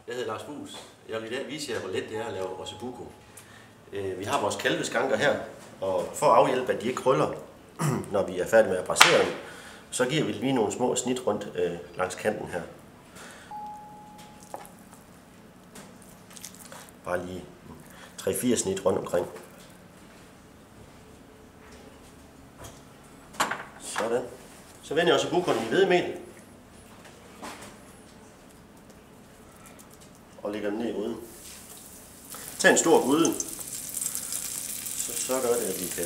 Jeg hedder Lars Buus. Jeg vil i dag vise jer, hvor let det er at lave ossobuco. Vi har vores kalveskanker her, og for at afhjælpe, at de ikke krøller, når vi er færdige med at brassere dem, så giver vi lige nogle små snit rundt langs kanten her. Bare lige 3-4 snit rundt omkring. Sådan. Så vender jeg ossobucoen i hvedemel. Og lægger den ned i gryden. Tag en stor gryde. Så gør det, at vi kan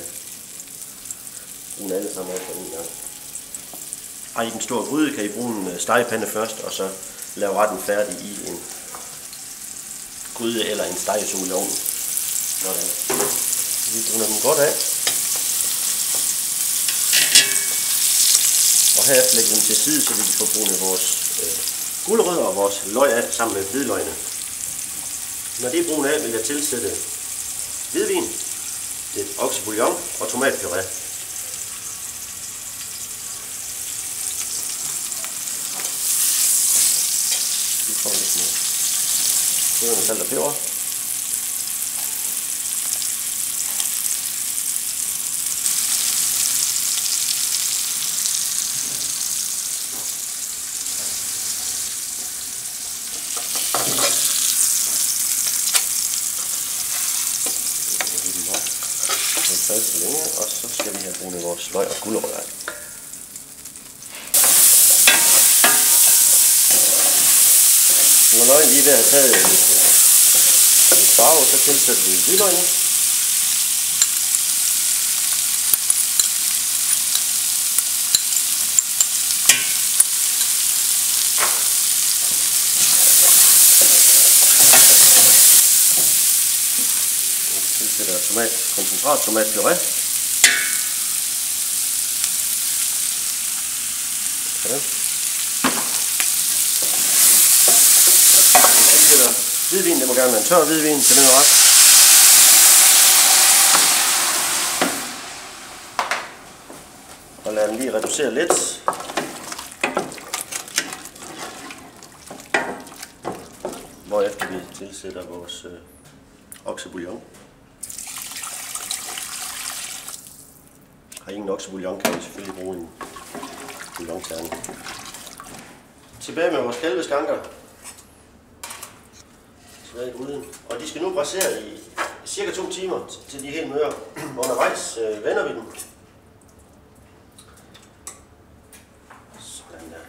bruge alle sammen af på en gang. Og i den store gryde kan I bruge en stegepande først, og så lave retten færdig i en gryde eller en stegesol i ovnen. Vi bruger dem godt af. Og herefter lægger vi dem til side, så vi kan få brugt vores gulerødder og vores løg af sammen med hvidløgene. Når det er brun af, vil jeg tilsætte hvidvin, lidt oksebouillon og tomatpuré. Vi får lidt mere. Det er salt og peber. Længe, og så skal vi have brugt vores løg og gulerødder. Når løgene lige er ved at have taget lidt farve, så tilsætter vi hvidløgene. Koncentrat tomatpuré. Sådan. Hvidvin, det må gerne være en tør hvidvin til den ret. Og lad den lige reducere lidt. Hvorefter vi tilsætter vores oksebouillon. Har ingen oksebouillon, kan vi selvfølgelig bruge en bouillonterning. Tilbage med vores kalveskanker. Tilbage i gryden. Og de skal nu brassere i cirka 2 timer, til de er helt møre. Undervejs vender vi dem. Sådan der.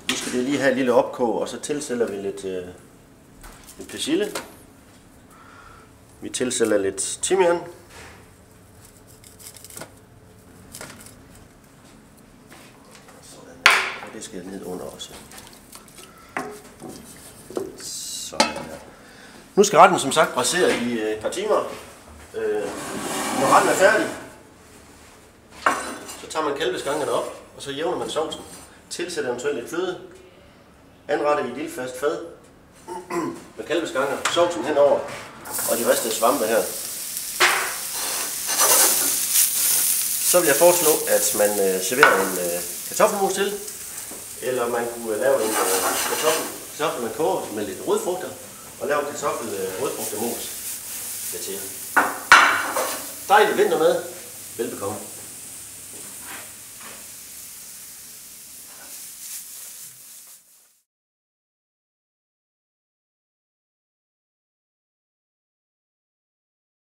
Nu skal det lige have et lille opkog, og så tilsætter vi lidt persille. Vi tilsætter lidt timian. Det skal ned under også. Sådan her. Nu skal retten som sagt brassere i et par timer. Når retten er færdig, så tager man kalveskankerne op, og så jævner man sovsen. Tilsætter eventuelt lidt fløde. Anretter i et lille fast fad med kalveskanker, sovsen henover og de ristede svampe her. Så vil jeg foreslå, at man serverer en kartoffelmos til. Eller man kunne lave en kartoffel man koger med lidt rødfrugter, og lave en rødfrugtermos til. Dejlig vintermad. Velbekomme.